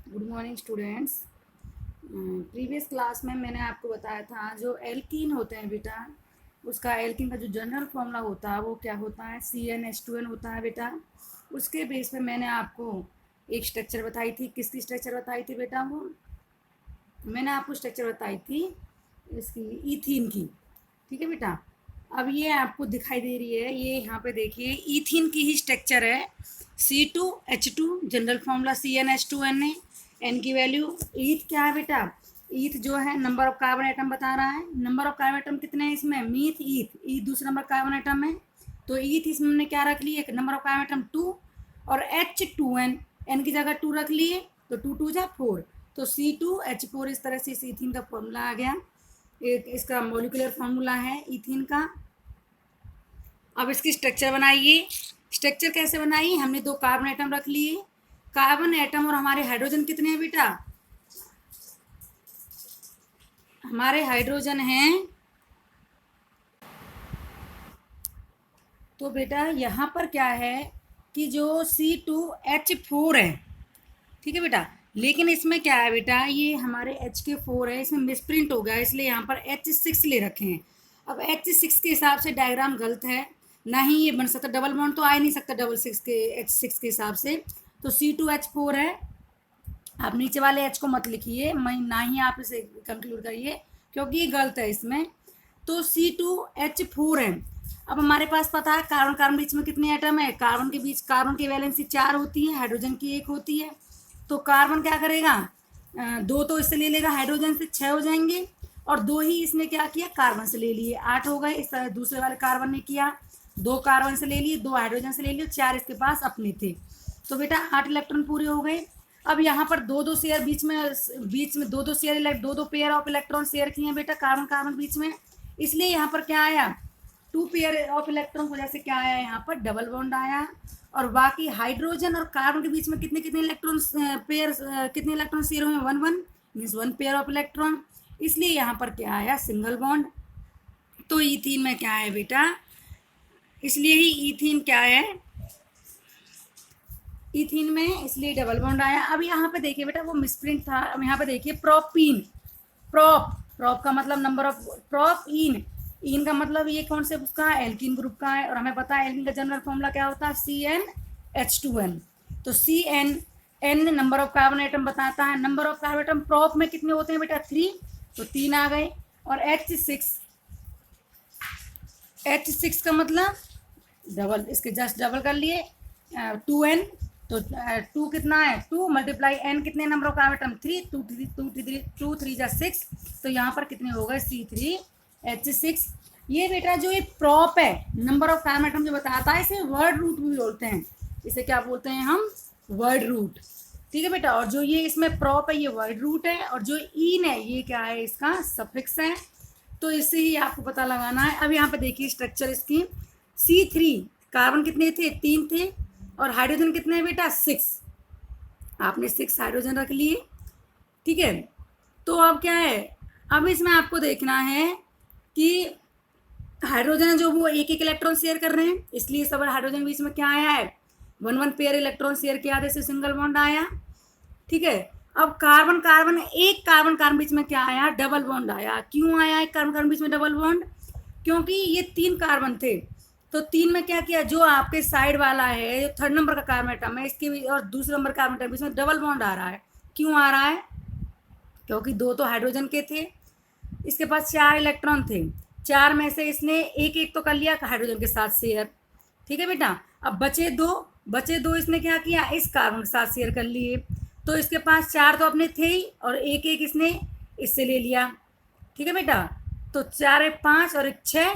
Good morning students. Previous class में मैंने आपको बताया था जो एल्कीन होते हैं बेटा, उसका एल्कीन का जो जनरल फॉर्मूला होता है वो क्या होता है, CnH2n होता है बेटा। उसके बेस पे मैंने आपको एक स्ट्रक्चर बताई थी। किसकी स्ट्रक्चर बताई थी बेटा? वो मैंने आपको स्ट्रक्चर बताई थी इसकी, ईथीन की। ठीक है बेटा। अब ये आपको दिखाई दे रही है, ये यहाँ पे देखिए ईथीन की ही स्ट्रक्चर है। C2H2 जनरल फॉर्मूला CnH2n है। एन की वैल्यू, ईथ क्या है बेटा? ईथ जो है नंबर ऑफ कार्बन एटम बता रहा है। नंबर ऑफ कार्बन एटम कितने हैं इसमें? मीथ ईथ, ईथ दूसरा नंबर कार्बन एटम है। तो ईथ इसमें हमने क्या रख ली, एक नंबर ऑफ कार्बन एटम 2 और H2n, एन की जगह 2 रख लिए तो 2 2 जा 4। तो C2H4 इस तरह से इस ईथीन का फॉर्मूला आ गया। एक इसका मॉलिक्यूलर फॉर्मूला है ईथीन का। अब इसकी स्ट्रक्चर बनाइए। स्ट्रक्चर कैसे बनाई? हमने 2 कार्बन एटम रख लिए। कार्बन एटम और हमारे हाइड्रोजन कितने हैं बेटा? हमारे हाइड्रोजन हैं, तो बेटा यहाँ पर क्या है कि जो C2H4 है, ठीक है बेटा। लेकिन इसमें क्या है बेटा, ये हमारे HK4 है, इसमें मिसप्रिंट हो गया, इसलिए यहाँ पर H6 ले रखे हैं। अब H6 के हिसाब से डायग्राम गलत है, ना ही ये बन सकता, डबल बॉन्ड तो आ ही नहीं सकता डबल सिक्स के H6 के हिसाब से। तो C2H4 है। आप नीचे वाले H को मत लिखिए, मैं ना ही आप इसे कंक्लूड करिए क्योंकि ये गलत है इसमें। तो C2H4 है। अब हमारे पास पता है कार्बन कार्बन बीच में कितने एटम है? कार्बन के बीच कार्बन की वैलेंसी 4 होती है, हाइड्रोजन की 1 होती है। तो कार्बन क्या करेगा, 2 तो इससे ले लेगा, हाइड्रोजन से 6 हो जाएंगे, और 2 ही इसने क्या किया, कार्बन से ले लिए, 8 हो गए। इस तरह दूसरे वाले कार्बन ने किया, 2 कार्बन से ले लिए, 2 हाइड्रोजन से ले लिए, 4 इसके पास अपने थे। तो बेटा 8 इलेक्ट्रॉन पूरे हो गए। अब यहाँ पर 2 2 शेयर बीच में 2 2 share, 2 2 pair of electron share किए हैं बेटा कार्बन कार्बन बीच में, इसलिए यहाँ पर क्या आया, 2 पेयर ऑफ इलेक्ट्रॉन की वजह से क्या आया, यहाँ पर डबल बॉन्ड आया। और बाकी हाइड्रोजन और कार्बन के बीच में कितने कितने इलेक्ट्रॉन पेयर, कितने इलेक्ट्रॉन शेयर हुए? 1 1, मीन्स 1 पेयर ऑफ इलेक्ट्रॉन, इसलिए यहाँ पर क्या आया, सिंगल बॉन्ड। तो ईथीन में क्या है बेटा, इसलिए ही ईथीन क्या है, ईथीन में इसलिए डबल बॉन्ड आया। अब यहाँ पे देखिए बेटा वो मिसप्रिंट था। अब यहाँ पे देखिए प्रोपीन, प्रोप, प्रोप का मतलब नंबर ऑफ, प्रोप इन, इन का मतलब ये कौन से उसका है, एल्कीन ग्रुप का है। और हमें पता है एल्कीन का जनरल फॉर्मूला क्या होता है, CnH2n। तो Cn number of carbon atom बताता है। Number of carbon atom prop में कितने होते हैं बेटा? 3, तो 3 आ गए। और H6 का मतलब डबल, इसके जस्ट डबल कर लिए, 2n। तो 2 कितना है, 2 मल्टीप्लाई n, कितने नंबर ऑफ कार्बन एटम? 3, 2 3 जा 6। तो यहाँ पर कितने हो गए, C3H6। ये बेटा जो ये प्रॉप है, नंबर ऑफ कार्बन एटम जो बताता है, इसे वर्ड रूट भी बोलते हैं। इसे क्या बोलते हैं हम, वर्ड रूट। ठीक है बेटा। और जो ये इसमें प्रॉप है ये वर्ड रूट है, और जो इन है ये क्या है, इसका सफिक्स है। तो इससे ही आपको पता लगाना है। अब यहाँ पे देखिए स्ट्रक्चर इसकी, C3, कार्बन कितने थे, 3 थे, और हाइड्रोजन कितने हैं बेटा, 6। आपने 6 हाइड्रोजन रख लिए, ठीक है। तो अब क्या है, अब इसमें आपको देखना है कि हाइड्रोजन जो वो एक एक इलेक्ट्रॉन शेयर कर रहे हैं, इसलिए सब हाइड्रोजन बीच में क्या आया है, 1 1 पेयर इलेक्ट्रॉन शेयर किया, आधे से सिंगल बॉन्ड आया, ठीक है। अब कार्बन कार्बन, एक कार्बन कार्बन बीच में क्या आया, डबल बॉन्ड आया। क्यों आया एक कार्बन कार्बन बीच में डबल बॉन्ड? क्योंकि ये 3 कार्बन थे, तो 3 में क्या किया, जो आपके साइड वाला है, जो 3rd नंबर का कार्बन एटम है, इसके भी और दूसरे नंबर कार्बन एटम बीच में डबल बॉन्ड आ रहा है। क्यों आ रहा है? क्योंकि 2 तो हाइड्रोजन के थे, इसके पास 4 इलेक्ट्रॉन थे, 4 में से इसने एक एक तो कर लिया हाइड्रोजन के साथ शेयर, ठीक है बेटा। अब बचे दो इसने क्या किया, इस कार्बन के साथ शेयर कर लिए। तो इसके पास 4 तो अपने थे ही, और एक एक इसने इससे ले लिया, ठीक है बेटा। तो 4 1 5 और 1 6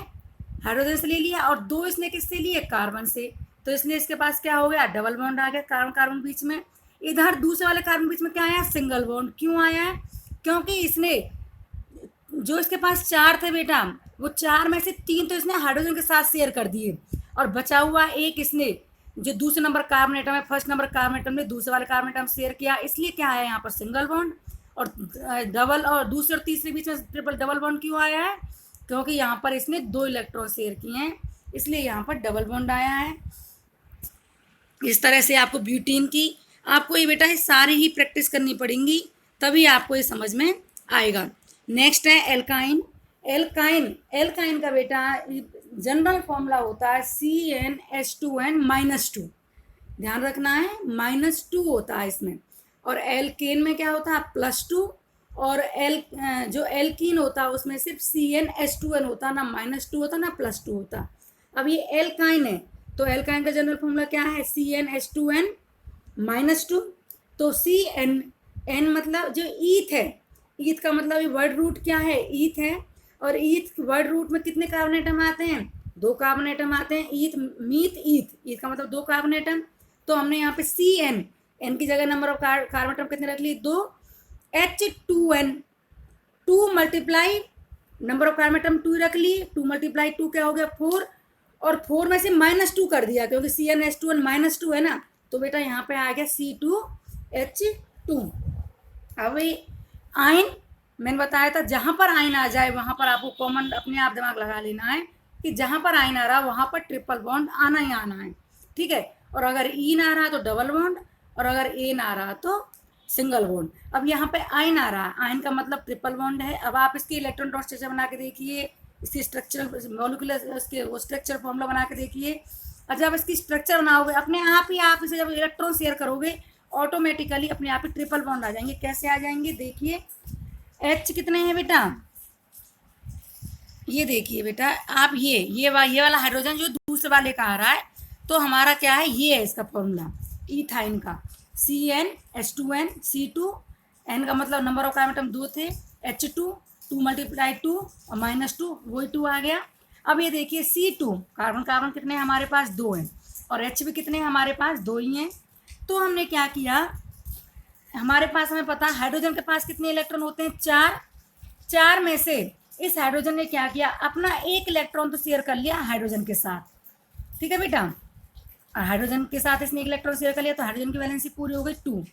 हाइड्रोजन से ले लिया, और 2 इसने किससे लिए, कार्बन से। तो इसलिए इसके पास क्या हो गया, डबल बॉन्ड आ गया कार्बन कार्बन बीच में। इधर दूसरे वाले कार्बन बीच में क्या आया, सिंगल बॉन्ड। क्यों आया है? क्योंकि इसने, जो इसके पास 4 थे बेटा, वो 4 में से 3 तो इसने हाइड्रोजन के साथ शेयर कर दिए, और बचा हुआ एक इसने, जो दूसरे नंबर कार्बन एटम है, फर्स्ट नंबर कार्बन एटम ने दूसरे वाले कार्बन एटम शेयर किया, इसलिए क्या है यहाँ पर सिंगल बॉन्ड। और डबल, और दूसरे और तीसरे बीच में ट्रिपल डबल बॉन्ड क्यों आया है? क्योंकि यहाँ पर इसने 2 इलेक्ट्रॉन शेयर किए हैं, इसलिए यहाँ पर डबल बॉन्ड आया है। इस तरह से आपको ब्यूटीन की आपको ये बेटा ये सारी ही प्रैक्टिस करनी पड़ेंगी, तभी आपको ये समझ में आएगा। नेक्स्ट है एल्काइन। एल्काइन एल्काइन का बेटा जनरल फॉर्मूला होता है CnH2n-2। ध्यान रखना है, -2 होता है इसमें। और एल्केन में क्या होता है +2। और जो एल्कीन होता है उसमें सिर्फ CnH2n होता, ना -2 होता ना +2 होता। अब ये एल्काइन है, तो एल्काइन का जनरल फॉर्मूला क्या है CnH2n-2। तो CnN मतलब जो ईथ है, ईथ का मतलब ये वर्ड रूट क्या है, ईथ है। और ईथ वर्ड रूट में कितने कार्बन एटम आते हैं, 2 कार्बन एटम आते हैं। ईथ मीथ ईथ, ईथ का मतलब 2 कार्बन एटम। तो हमने यहाँ पे CN, N की जगह नंबर ऑफ कार्बन एटम कितने रख लिए, 2। H2n, 2 multiply number of carbon atom 2 रख लिए, 2 मल्टीप्लाई 2 क्या हो गया 4। और 4 में से -2 कर दिया क्योंकि CnH2n -2 है ना, तो बेटा यहाँ पे आ गया C2H2। अब आयन मैंने बताया था, जहाँ पर आयन आ जाए वहाँ पर आपको कॉमन अपने आप दिमाग लगा लेना है कि जहाँ पर आयन आ रहा वहाँ पर ट्रिपल बॉन्ड आना ही आना है, ठीक है। और अगर ई ना रहा तो डबल बॉन्ड, और अगर ए ना रहा तो सिंगल बॉन्ड। अब यहाँ पे आयन आ रहा है, आयन का मतलब ट्रिपल बॉन्ड है। अब आप इसकी इलेक्ट्रॉन डॉट स्ट्रक्चर बना के देखिए, इसकी स्ट्रक्चर मॉलिक्यूलर उसके वो स्ट्रक्चर फॉर्मूला बना के देखिए। और जब इसकी स्ट्रक्चर बनाओगे अपने आप ही, आप इसे जब इलेक्ट्रॉन शेयर करोगे ऑटोमेटिकली अपने आप ही ट्रिपल बॉन्ड आ जाएंगे। कैसे आ जाएंगे देखिए, H कितने हैं बेटा, ये देखिए बेटा आप ये वाला हाइड्रोजन जो दूसरे वाले का आ रहा है, तो हमारा क्या है, ये है इसका फॉर्मूला इथाइन का CnH2n C2। N का मतलब नंबर ऑफ कार्बन एटम 2 थे, H2 2 मल्टीप्लाई 2 और -2 वही 2 आ गया। अब ये देखिए C2 कार्बन कार्बन कितने हमारे पास 2 हैं, और H भी कितने हमारे पास 2 ही हैं। तो हमने क्या किया, हमारे पास हमें पता है हाइड्रोजन के पास कितने इलेक्ट्रॉन होते हैं, 4। 4 में से इस हाइड्रोजन ने क्या किया, अपना 1 इलेक्ट्रॉन तो शेयर कर लिया हाइड्रोजन के साथ, ठीक है बेटा। हाइड्रोजन के साथ इसने 1 इलेक्ट्रॉन शेयर कर लिया, तो हाइड्रोजन की वैलेंसी पूरी हो गई 2।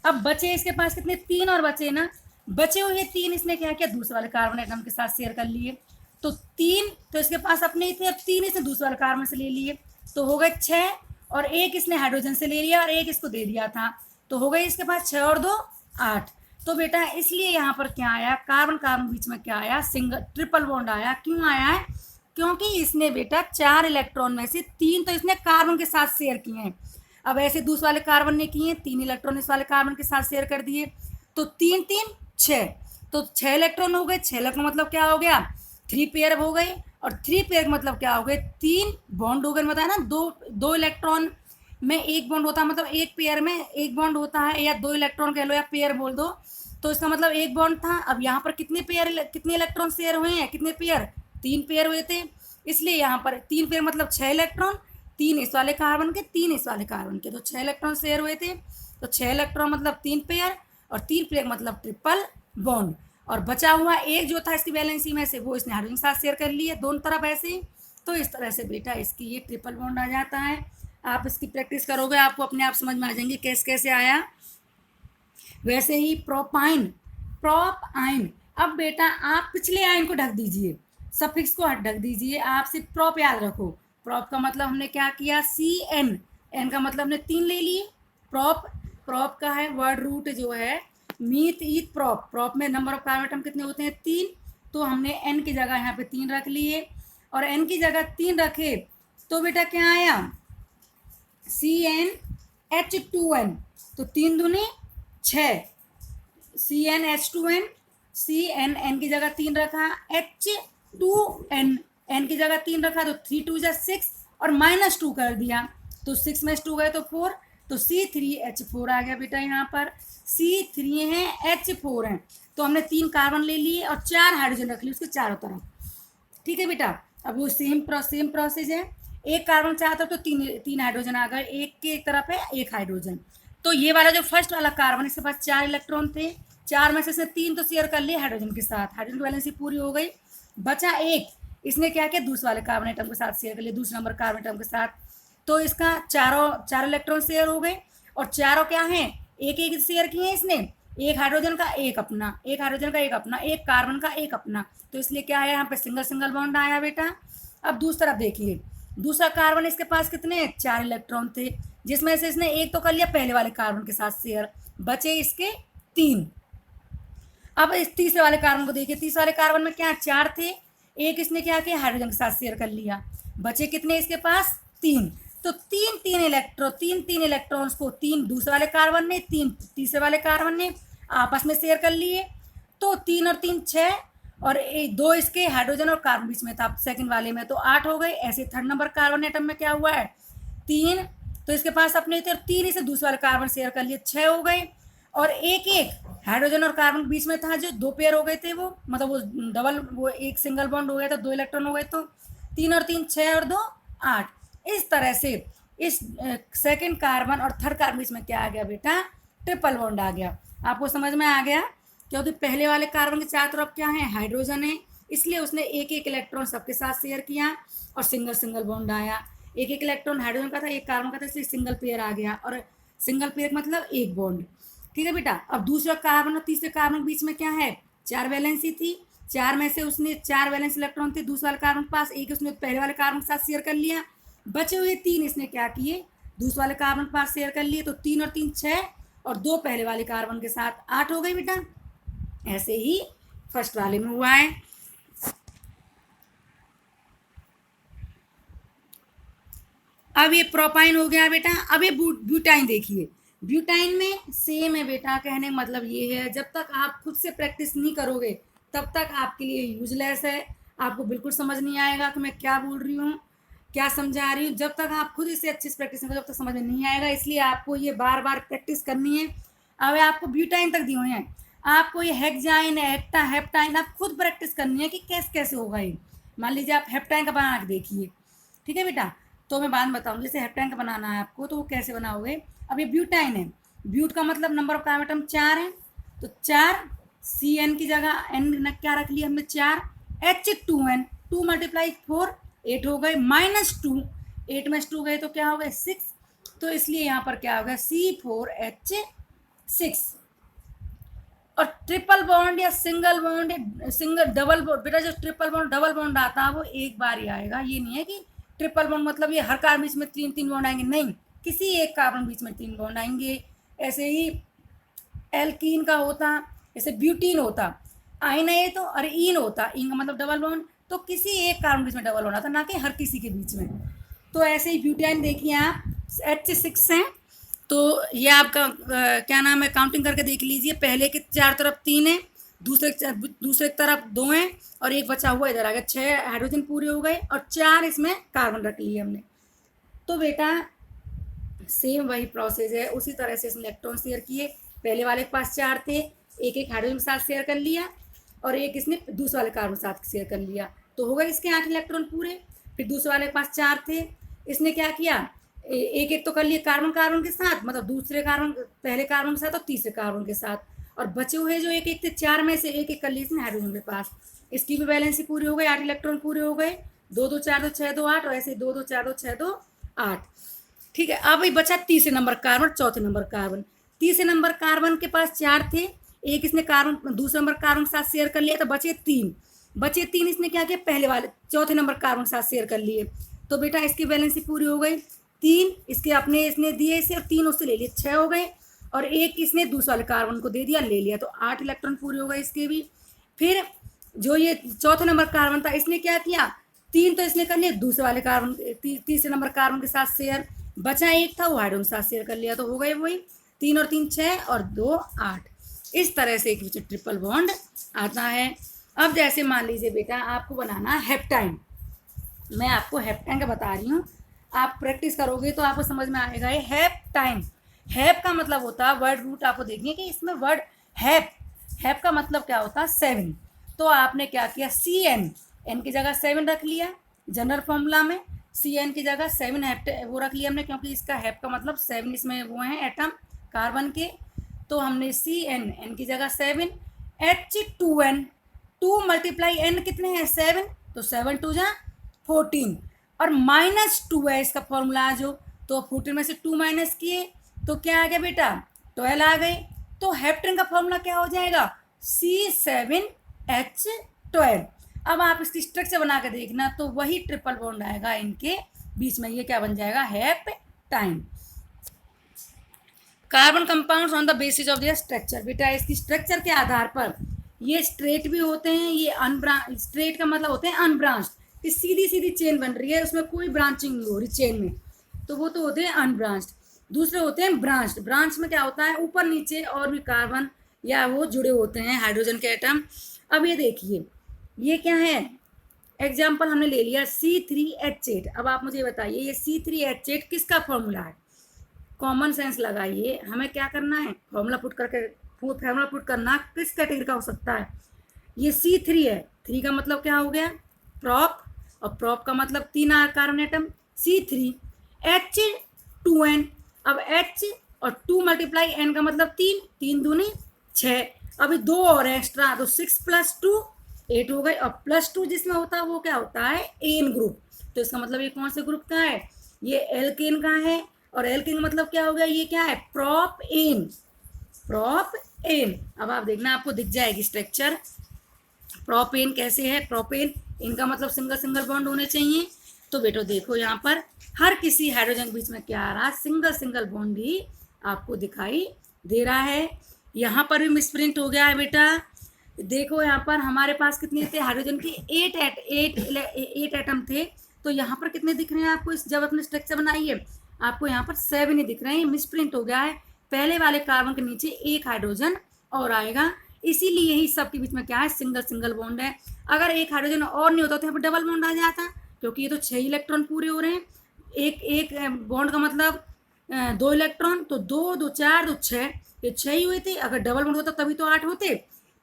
अब बचे इसके पास कितने, 3 और बचे ना, बचे हुए 3 इसने क्या किया, दूसरे वाले कार्बन एटम के साथ शेयर कर लिए। तो 3 तो इसके पास अपने ही थे, अब 3 इसने दूसरे वाले कार्बन से ले लिए, तो हो गए 6। और 1 इसने हाइड्रोजन से ले लिया और 1 इसको दे दिया था, तो हो गई इसके पास 6 और 2 8। तो बेटा इसलिए यहाँ पर क्या आया, कार्बन कार्बन बीच में क्या आया, सिंगल ट्रिपल बॉन्ड आया। क्यों आया है, क्योंकि इसने बेटा 4 इलेक्ट्रॉन में से 3 तो इसने कार्बन के साथ शेयर किए हैं। अब ऐसे दूसरे वाले कार्बन ने किए 3 इलेक्ट्रॉन इस वाले कार्बन के साथ शेयर कर दिए, तो 3 3 6, तो 6 इलेक्ट्रॉन हो गए। 6 इलेक्ट्रॉन मतलब क्या हो गया, 3 पेयर हो गए। और 3 पेयर मतलब क्या हो गए, 3 बॉन्ड हो गए। बताया ना, दो इलेक्ट्रॉन में 1 बॉन्ड होता है, मतलब 1 पेयर में 1 बॉन्ड होता है, या 2 इलेक्ट्रॉन कह लो या पेयर बोल दो, तो इसका मतलब 1 बॉन्ड था। अब यहाँ पर कितने इलेक्ट्रॉन शेयर हुए हैं, कितने पेयर, 3 पेयर हुए थे, इसलिए यहाँ पर 3 पेयर मतलब 6 इलेक्ट्रॉन, 3 इस वाले कार्बन के 3 इस वाले कार्बन के, तो 6 इलेक्ट्रॉन शेयर हुए थे। तो 6 इलेक्ट्रॉन मतलब 3 पेयर, और 3 पेयर मतलब ट्रिपल बॉन्ड। और बचा हुआ 1 जो था इसकी वैलेंसी में से, वो इसने हाइड्रोजन के साथ शेयर कर लिए दोनों तरफ ऐसे। तो इस तरह से बेटा इसकी ये ट्रिपल बॉन्ड आ जाता है। आप इसकी प्रैक्टिस करोगे आपको अपने आप समझ में आ जाएंगे कैसे कैसे आया। वैसे ही प्रोपाइन, प्रोप आइन। अब बेटा आप पिछले आइन को ढक दीजिए, सफिक्स को ढक दीजिए, आप सिर्फ प्रोप याद रखो। प्रोप का मतलब हमने क्या किया, CN, N का मतलब हमने 3 ले लिए। प्रोप का है वर्ड रूट जो है मीथ ईथ प्रोप। प्रोप में नंबर ऑफ कार्बन एटम कितने होते हैं, 3, तो हमने N की जगह यहाँ पे 3 रख लिए। और N की जगह 3 रखे तो बेटा क्या आया, CnH2n, तो 3 दूनी 6, CnH2n, CnN की जगह 3 रखा, H2n, N की जगह 3 रखा, तो 3 2 जा 6 और -2 कर दिया, तो 6 में 2 गए तो 4, तो C3H4 आ गया बेटा। यहाँ पर C3 है, H4 है, तो हमने 3 कार्बन ले लिए और 4 हाइड्रोजन रख लिए उसके चारों तरफ, ठीक है बेटा। अब वो सेम प्रोसेस है, 1 कार्बन चारों तरफ, तो 3 हाइड्रोजन आ गए, एक के एक तरफ है 1 हाइड्रोजन। तो ये वाला जो फर्स्ट वाला कार्बन, इसके पास 4 इलेक्ट्रॉन थे, 4 में से इसने 3 तो शेयर कर लिए हाइड्रोजन के साथ, हाइड्रोजन की वैलेंसी पूरी हो गई। बचा 1, इसने क्या किया, दूसरे वाले कार्बन एटम के साथ शेयर कर लिया, दूसरे नंबर कार्बन एटम के साथ, तो इसका 4 इलेक्ट्रॉन शेयर हो गए। और चारों क्या हैं, एक एक शेयर किए हैं इसने, 1 हाइड्रोजन का 1 अपना, 1 हाइड्रोजन का 1 अपना, 1 कार्बन का 1 अपना, तो इसलिए क्या है यहाँ पे सिंगल सिंगल बॉन्ड आया बेटा। अब दूसरी तरफ देखिए, दूसरा कार्बन इसके पास कितने 4 इलेक्ट्रॉन थे, जिसमें से इसने एक तो कर लिया पहले वाले कार्बन के साथ शेयर, बचे इसके 3। अब इस तीसरे वाले कार्बन को देखिए, तीसरे वाले कार्बन में क्या 4 थे, एक इसने क्या किया हाइड्रोजन के साथ शेयर कर लिया, बचे कितने इसके पास 3। तो तीन इलेक्ट्रॉन्स को 3 दूसरे वाले कार्बन ने, 3 तीसरे वाले कार्बन ने आपस में शेयर कर लिए। तो 3 और 3 6, और 2 इसके हाइड्रोजन और कार्बन बीच में था सेकंड वाले में, तो 8 हो गए। ऐसे थर्ड नंबर कार्बन एटम में क्या हुआ है 3, तो इसके पास अपने थे और 3 इसे दूसरे वाले कार्बन शेयर कर लिए, 6 हो गए। और एक हाइड्रोजन और कार्बन के बीच में था जो 2 पेयर हो गए थे, वो मतलब वो डबल, वो एक सिंगल बॉन्ड हो गया था, 2 इलेक्ट्रॉन हो गए, तो 3 और 3 6 और 2 8। इस तरह से इस सेकंड कार्बन और थर्ड कार्बन बीच में क्या आ गया बेटा ट्रिपल बॉन्ड आ गया। आपको समझ में आ गया, क्योंकि पहले वाले कार्बन के चारों तरफ क्या है हाइड्रोजन है, इसलिए उसने एक इलेक्ट्रॉन सबके साथ शेयर किया और सिंगल बॉन्ड आया। एक इलेक्ट्रॉन हाइड्रोजन का था, एक कार्बन का था, इसलिए सिंगल पेयर आ गया, और सिंगल पेयर मतलब एक बॉन्ड। ठीक है बेटा। अब दूसरा कार्बन और तीसरे कार्बन के बीच में क्या है 4 वैलेंसी थी, 4 में से उसने 4 वैलेंस इलेक्ट्रॉन थे दूसरे वाले कार्बन के पास, एक उसने पहले वाले कार्बन के साथ शेयर कर लिया, बचे हुए 3 इसने क्या किए दूसरे वाले कार्बन के पास शेयर कर लिए, तो 3 और 3 6, और 2 पहले वाले कार्बन के साथ 8 हो गई बेटा। ऐसे ही फर्स्ट वाले में हुआ है। अब ये प्रोपाइन हो गया बेटा। अब ये ब्यूटाइन देखिए, ब्यूटाइन में सेम है बेटा। कहने का मतलब ये है जब तक आप खुद से प्रैक्टिस नहीं करोगे तब तक आपके लिए यूजलेस है, आपको बिल्कुल समझ नहीं आएगा कि मैं क्या बोल रही हूँ, क्या समझा रही हूँ। जब तक आप खुद इससे अच्छे से प्रैक्टिस नहीं करो जब तक समझ में नहीं आएगा, इसलिए आपको ये बार बार प्रैक्टिस करनी है। अब आपको ब्यूटाइन तक दिए हुए हैं, आपको ये हेक्साइन हेक्टा हेप्टाइन आप खुद प्रैक्टिस करनी है कि कैसे कैसे होगा ये। मान लीजिए आप हेप्टाइन का बना के देखिए, ठीक है बेटा, तो मैं बाद में बताऊँ। जैसे हेप्टाइन का बनाना है आपको तो वो कैसे बनाओगे। अब ये ब्यूटाइन है, ब्यूट का मतलब नंबर ऑफ कार्बन एटम 4 है, तो 4 CN की जगह n क्या रख लिया हमने 4, H2N 2 × 4 8 हो गए, -2 8 में 2 गए तो क्या हो गए 6, तो इसलिए यहाँ पर क्या हो गया C4H6। और ट्रिपल बॉन्ड या सिंगल बॉन्ड या डबल बॉन्ड, बेटा जो ट्रिपल बॉन्ड डबल बॉन्ड आता है वो एक बार ही आएगा, ये नहीं है कि ट्रिपल बॉन्ड मतलब ये हर कार्बन बीच में 3 बॉन्ड आएंगे, नहीं, किसी एक कार्बन बीच में 3 बॉन्ड आएंगे। ऐसे ही एल्कीन का होता, जैसे ब्यूटीन होता, आइन है तो, और ईन होता, ईन का मतलब डबल बॉन्ड, तो किसी एक कार्बन बीच में डबल बॉन्ड आता, ना कि हर किसी के बीच में। तो ऐसे ही ब्यूटाइन देखिए आप H6 हैं, तो ये आपका क्या नाम है काउंटिंग करके देख लीजिए, पहले के 4 तरफ 3 है, दूसरे तरफ 2 हैं, और एक बचा हुआ इधर आ गया, 6 हाइड्रोजन पूरे हो गए और 4 इसमें कार्बन रख लिए हमने। तो बेटा सेम वही प्रोसेस है, उसी तरह से इसने इलेक्ट्रॉन शेयर किए, पहले वाले के पास 4 थे, एक हाइड्रोजन के साथ शेयर कर लिया, और एक इसने दूसरे वाले कार्बन के साथ शेयर कर लिया, तो हो गए इसके 8 इलेक्ट्रॉन पूरे। फिर दूसरे वाले के पास 4 थे, इसने क्या किया एक तो कर लिया कार्बन के साथ, मतलब दूसरे कार्बन पहले कार्बन के साथ और तीसरे कार्बन के साथ, और बचे हुए जो एक थे 4 में से एक कर लिए इसने हाइड्रोजन के पास, इसकी भी बैलेंस पूरी हो गई, 8 इलेक्ट्रॉन पूरे हो गए, 2 2 4 2 6 2 8, और ऐसे 2 2 4 2 6 2 8। ठीक है। अब ये बचा तीसरे नंबर कार्बन, चौथे नंबर कार्बन। तीसरे नंबर कार्बन के पास 4 थे, एक इसने कार्बन दूसरे नंबर कार्बन के साथ शेयर कर लिया, तो बचे 3 इसने क्या किया पहले वाले चौथे नंबर कार्बन के साथ शेयर कर लिए, तो बेटा इसकी बैलेंस पूरी हो गई। 3 इसके अपने इसने दिए इसे, और 3 उससे ले लिए, 6 हो गए, और एक इसने दूसरे वाले कार्बन को दे दिया ले लिया, तो 8 इलेक्ट्रॉन पूरे हो गए इसके भी। फिर जो ये चौथे नंबर कार्बन था इसने क्या किया 3 तो इसने कर लिया दूसरे वाले कार्बन तीसरे नंबर कार्बन के साथ शेयर, बचा एक था वो हाइड्रोजन के साथ शेयर कर लिया, तो हो गए वही 3 और 3 6 और 2 8। इस तरह से एक बीच ट्रिपल बॉन्ड आता है। अब जैसे मान लीजिए बेटा आपको बनाना है हेप्टाइन, मैं आपको हेप्टाइन का बता रही हूँ, आप प्रैक्टिस करोगे तो आपको समझ में आएगा। ये हेप्टाइन, हैप का मतलब होता है वर्ड रूट, आपको देखिए कि इसमें वर्ड हैप का मतलब क्या होता है 7, तो आपने क्या किया CN की जगह 7 रख लिया, जनरल फॉर्मूला में CN की जगह 7 वो रख लिया हमने, क्योंकि इसका हैप का मतलब 7 इसमें वो हैं एटम कार्बन के, तो हमने CN की जगह 7, H2N 2 × N कितने हैं 7, तो 7 2 जा 14, और -2 है इसका फॉर्मूला जो, तो 14 में से 2 माइनस किए तो क्या आ गया बेटा 12 आ गए। तो हेप्टेन का फॉर्मूला क्या हो जाएगा C7H12। अब आप इसकी स्ट्रक्चर बना के देखना तो वही ट्रिपल बॉन्ड आएगा इनके बीच में, ये क्या बन जाएगा, heptane. Carbon compounds on the basis of their structure, बेटा इसकी स्ट्रक्चर के आधार पर ये स्ट्रेट भी होते हैं, ये अनब्रांच, स्ट्रेट का मतलब होते हैं अनब्रांच्ड, कि सीधी सीधी चेन बन रही है, उसमें कोई ब्रांचिंग नहीं हो रही चेन में, तो वो तो होते हैं अनब्रांच्ड। दूसरे होते हैं ब्रांच्ड, ब्रांच में क्या होता है, ऊपर नीचे और भी कार्बन या वो जुड़े होते हैं हाइड्रोजन के एटम। अब ये देखिए ये क्या है, एग्जाम्पल हमने ले लिया C3H8। अब आप मुझे बताइए ये C3H8 किसका फॉर्मूला है, कॉमन सेंस लगाइए, हमें क्या करना है, फॉर्मूला पुट करना किस कैटेगरी का हो सकता है, ये C3 है, 3 का मतलब क्या हो गया, प्रॉप, और प्रॉप का मतलब 3 कार्बन एटम, C3H2N, अब H और 2 × N का मतलब 3, 3 दूनी 6, अभी 2 और एक्स्ट्रा, तो 6 + 2 8 हो गए, और +2 जिसमें होता है वो क्या होता है, एन ग्रुप, तो इसका मतलब ये कौन से ग्रुप का है, ये एल्केन का है, और एल्केन का मतलब क्या हो गया, ये क्या है, प्रोपेन, प्रोपेन। अब आप देखना आपको दिख जाएगी स्ट्रक्चर, प्रोपेन कैसे है, प्रोपेन इनका मतलब सिंगल सिंगल बॉन्ड होने चाहिए, तो बेटो देखो यहाँ पर हर किसी हाइड्रोजन के बीच में क्या आ रहा है, सिंगल सिंगल बॉन्ड ही आपको दिखाई दे रहा है। यहाँ पर भी मिसप्रिंट हो गया है बेटा, देखो यहाँ पर हमारे पास कितने थे हाइड्रोजन के, 8 एटम थे, तो यहाँ पर कितने दिख रहे हैं आपको, इस जब अपने स्ट्रक्चर बनाइए आपको यहाँ पर 7 ही दिख रहे हैं, मिसप्रिंट हो गया है, पहले वाले कार्बन के नीचे एक हाइड्रोजन और आएगा, इसीलिए ही सबके बीच में क्या है, सिंगल सिंगल बॉन्ड है। अगर एक हाइड्रोजन और नहीं होता तो यहाँ पर डबल बॉन्ड आ जाता, क्योंकि ये तो 6 इलेक्ट्रॉन पूरे हो रहे हैं, एक बॉन्ड का मतलब 2 इलेक्ट्रॉन, तो 2 2 4 2 6, ये 6 ही हुए थे, अगर डबल बॉन्ड होता तभी तो 8 होते,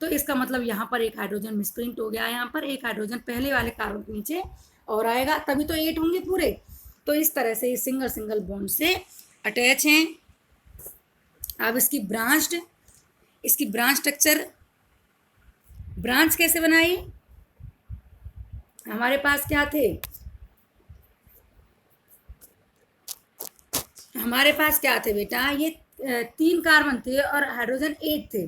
तो इसका मतलब यहाँ पर एक हाइड्रोजन मिसप्रिंट हो गया है, यहाँ पर एक हाइड्रोजन पहले वाले कार्बन के नीचे और आएगा, तभी तो 8 होंगे पूरे, तो इस तरह से ये सिंगल सिंगल बॉन्ड से अटैच हैं। अब इसकी ब्रांच स्ट्रक्चर, ब्रांच कैसे बनाई, हमारे पास क्या थे, हमारे पास क्या थे बेटा, ये 3 कार्बन थे और हाइड्रोजन 8 थे,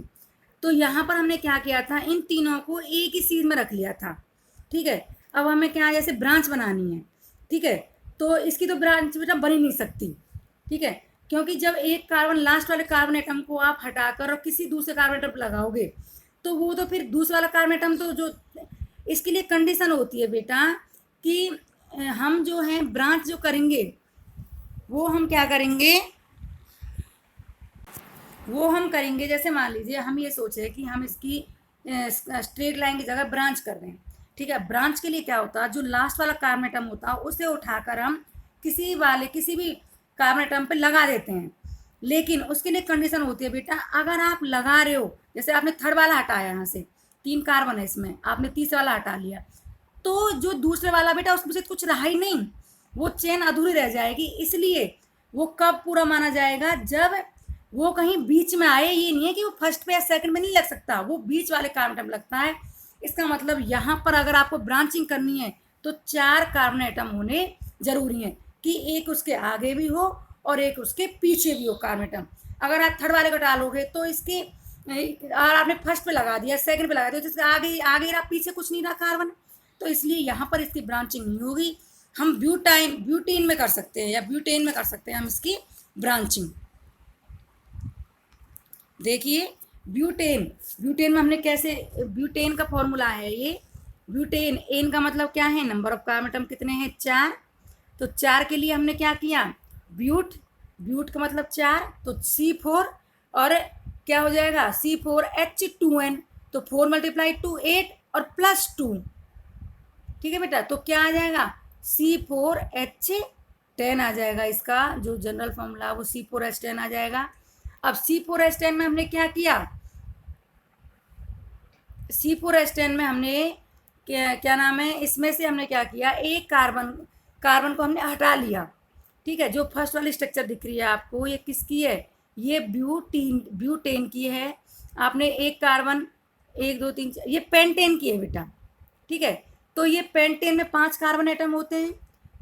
तो यहाँ पर हमने क्या किया था, इन तीनों को एक ही सीध में रख लिया था, ठीक है। अब हमें क्या जैसे ब्रांच बनानी है, ठीक है, तो इसकी तो ब्रांच बेटा बन ही नहीं सकती, ठीक है, क्योंकि जब एक कार्बन लास्ट वाले कार्बन एटम को आप हटाकर और किसी दूसरे कार्बन एटम पर लगाओगे तो वो तो फिर दूसरा वाला कार्बन एटम तो जो, इसके लिए कंडीशन होती है बेटा कि हम जो है ब्रांच जो करेंगे वो हम क्या करेंगे, वो हम करेंगे जैसे मान लीजिए हम ये सोचे कि हम इसकी स्ट्रेट लाइन की जगह ब्रांच कर दें, ठीक है। ब्रांच के लिए क्या होता है, जो लास्ट वाला कार्बन एटम होता है उसे उठाकर हम किसी भी कार्बन एटम पे लगा देते हैं, लेकिन उसके लिए कंडीशन होती है बेटा, अगर आप लगा रहे हो, जैसे आपने थर्ड वाला हटाया, यहाँ से 3 कार्बन है इसमें, आपने तीसरा वाला हटा लिया, तो जो दूसरे वाला बेटा उसमें से कुछ रहा ही नहीं, वो चेन अधूरी रह जाएगी, इसलिए वो कब पूरा माना जाएगा, जब वो कहीं बीच में आए, ये नहीं है कि वो फर्स्ट पे या सेकंड में नहीं लग सकता, वो बीच वाले कार्बन एटम लगता है। इसका मतलब यहाँ पर अगर आपको ब्रांचिंग करनी है तो 4 कार्बन एटम होने जरूरी हैं, कि एक उसके आगे भी हो और एक उसके पीछे भी हो कार्बन एटम। अगर आप थर्ड वाले को डालोगे तो इसके, और आपने फर्स्ट पे लगा दिया, सेकंड पे लगा दिया, तो इसके आगे रहा, पीछे कुछ नहीं रहा कार्बन, तो इसलिए यहाँ पर इसकी ब्रांचिंग नहीं होगी। हम ब्यूटेन में कर सकते हैं या ब्यूटेन में कर सकते हैं हम इसकी ब्रांचिंग। देखिए ब्यूटेन में हमने कैसे, ब्यूटेन का फॉर्मूला है ये, ब्यूटेन, एन का मतलब क्या है, नंबर ऑफ कार्बन एटम कितने हैं, 4, तो 4 के लिए हमने क्या किया, ब्यूट का मतलब 4, तो C4 और क्या हो जाएगा, C4H2N, तो 4 × 2 8 और +2, ठीक है बेटा, तो क्या आ जाएगा, C4H10 आ जाएगा, इसका जो जनरल फॉर्मूला वो C4H10 आ जाएगा। अब C4H10 में हमने क्या किया, C4H10 में हमने क्या नाम है, इसमें से हमने क्या किया, एक कार्बन को हमने हटा लिया, ठीक है। जो फर्स्ट वाली स्ट्रक्चर दिख रही है आपको, ये किसकी है, ये ब्यूटेन की है। आपने एक कार्बन 1 2 3 ये पेंटेन की है बेटा, ठीक है। तो ये पेंटेन में 5 कार्बन एटम होते हैं,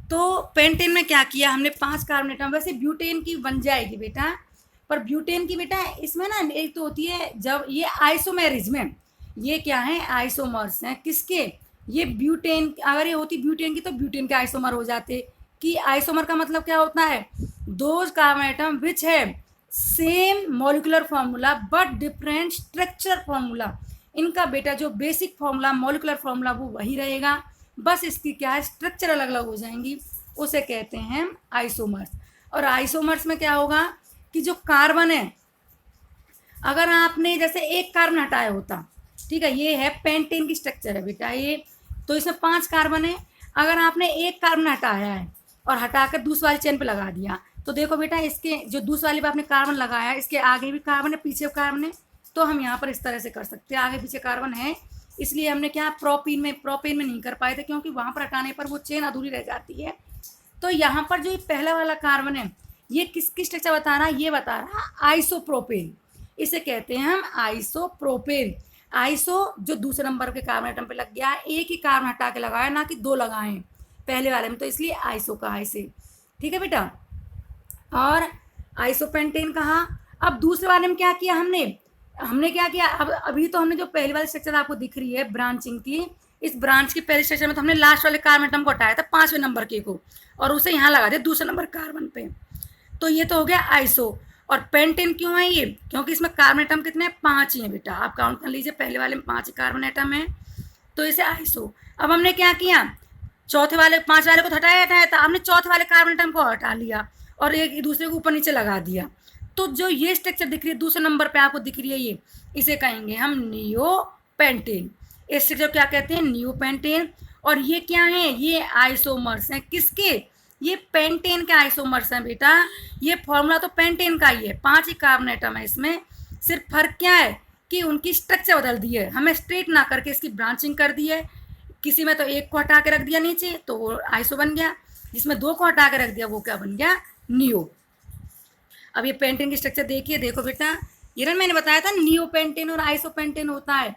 तो पेंटेन में क्या किया हमने, 5 कार्बन एटम, वैसे ब्यूटेन की बन जाएगी बेटा, पर ब्यूटेन की बेटा इसमें ना एक तो होती है, जब ये आइसोमेरिज में, ये क्या है, आइसोमर्स हैं, किसके, ये ब्यूटेन, अगर ये होती ब्यूटेन की तो ब्यूटेन के आइसोमर हो जाते, कि आइसोमर का मतलब क्या होता है, दोज कार्बन आइटम विच है same molecular formula but different structure formula. इनका बेटा जो बेसिक फॉर्मूला मॉलिकुलर फॉर्मूला वो वही रहेगा, बस इसकी क्या है स्ट्रक्चर अलग अलग हो जाएंगी, उसे कहते हैं आइसोमर्स। और आइसोमर्स में क्या होगा कि जो कार्बन है, अगर आपने जैसे एक कार्बन हटाया होता, ठीक है, ये है पेंटेन की स्ट्रक्चर है बेटा ये, तो इसमें 5 कार्बन है, अगर आपने एक कार्बन हटाया है और हटाकर दूसरी वाली चेन पे लगा दिया, तो देखो बेटा इसके जो दूसरी वाली पे आपने कार्बन लगाया है, इसके आगे भी कार्बन है पीछे कार्बन है, तो हम यहाँ पर इस तरह से कर सकते हैं, आगे पीछे कार्बन है, इसलिए हमने क्या प्रोपेन में नहीं कर पाए थे, क्योंकि वहाँ पर हटाने पर वो चेन अधूरी रह जाती है। तो यहाँ पर जो ये पहला वाला कार्बन है, ये किसकी स्ट्रक्चर बता रहा है, ये बता रहा है आइसोप्रोपेन, इसे कहते हैं हम आइसोप्रोपेन। आइसो जो दूसरे नंबर के कार्बन आइटम पे लग गया है, एक ही कार्बन हटा के लगाया, ना कि 2 लगाए पहले वाले में, तो इसलिए आइसो कहा इसे, ठीक है बेटा। और आइसोपेंटेन कहा। अब दूसरे वाले में क्या किया हमने क्या किया, अब अभी तो हमने जो पहली वाली स्ट्रक्चर आपको दिख रही है ब्रांचिंग की, इस ब्रांच की पहली स्ट्रक्चर में तो हमने लास्ट वाले कार्बन आइटम को हटाया था 5वें नंबर के को, और उसे यहाँ लगा दिया दूसरे नंबर कार्बन पे, तो ये तो हो गया आइसो। और पेंटेन क्यों है ये, क्योंकि इसमें कार्बन आइटम कितने 5 ही हैं बेटा, आप काउंट कर लीजिए, पहले वाले में 5 कार्बन आइटम है, तो इसे आइसो। अब हमने क्या किया, चौथे वाले 5 वाले को हटाया था, हमने चौथे वाले कार्बन आइटम को हटा लिया और एक दूसरे को ऊपर नीचे लगा दिया, तो जो ये स्ट्रक्चर दिख रही है दूसरे नंबर पे आपको दिख रही है ये, इसे कहेंगे हम नियोपेंटेन। इस स्ट्रक्चर क्या कहते हैं, नियोपेंटेन। और ये क्या है, ये आइसोमर्स हैं, किसके, ये पेंटेन के आइसोमर्स हैं बेटा, ये फॉर्मूला तो पेंटेन का ही है, 5 ही कार्बन आइटम है इसमें, सिर्फ फर्क क्या है कि उनकी स्ट्रक्चर बदल दी है, हमें स्ट्रेट ना करके इसकी ब्रांचिंग कर दी है, किसी में तो एक को हटा के रख दिया नीचे तो वो आइसो बन गया, जिसमें 2 को हटा के रख दिया वो क्या बन गया, नियो। अब ये पेंटेन की स्ट्रक्चर देखिए, देखो बेटा ये ना मैंने बताया था नियोपेंटेन और आइसोपेंटेन होता है,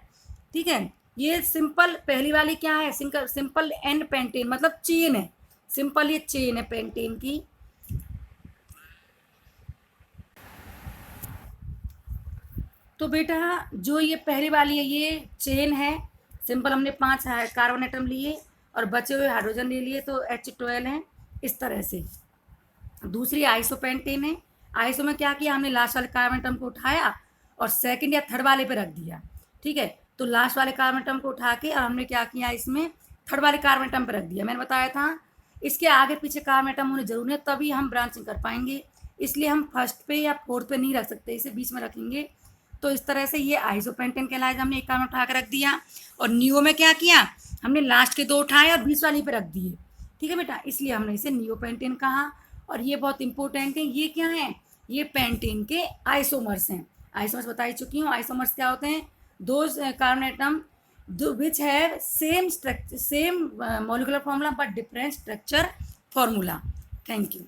ठीक है। ये सिंपल पहली वाली क्या है, सिंपल एन पेंटेन मतलब चेन है, सिंपल ये चेन है पेंटेन की। तो बेटा जो ये पहली वाली है ये चेन है, सिंपल हमने 5 कार्बन एटम लिए और बचे हुए हाइड्रोजन ले लिए, तो H12 है इस तरह से। दूसरी आइसोपेंटेन है, आइसो में क्या किया हमने लास्ट वाले कार्बन एटम को उठाया और सेकंड या थर्ड वाले पे रख दिया, ठीक है, तो लास्ट वाले कार्बन एटम को उठा के और हमने क्या किया इसमें थर्ड वाले कार्बन एटम पे रख दिया। मैंने बताया था इसके आगे पीछे कार्बन एटम होने जरूरी है, तभी हम ब्रांचिंग कर पाएंगे, इसलिए हम फर्स्ट पे या फोर्थ पे नहीं रख सकते, इसे बीच में रखेंगे। तो इस तरह से ये आइसोपेंटेन कहलाएगा, हमने एक कार्बन उठा के रख दिया। और नियो में क्या किया हमने लास्ट के 2 उठाए और बीच वाली पे रख दिए, ठीक है बेटा, इसलिए हमने इसे नियोपेंटेन कहा। और ये बहुत इंपॉर्टेंट है, ये क्या है, ये पेंटेन के आइसोमर्स हैं। आइसोमर्स बता ही चुकी हूँ, आइसोमर्स क्या होते हैं, those carbon atom which have same molecular formula but different structure formula. Thank you.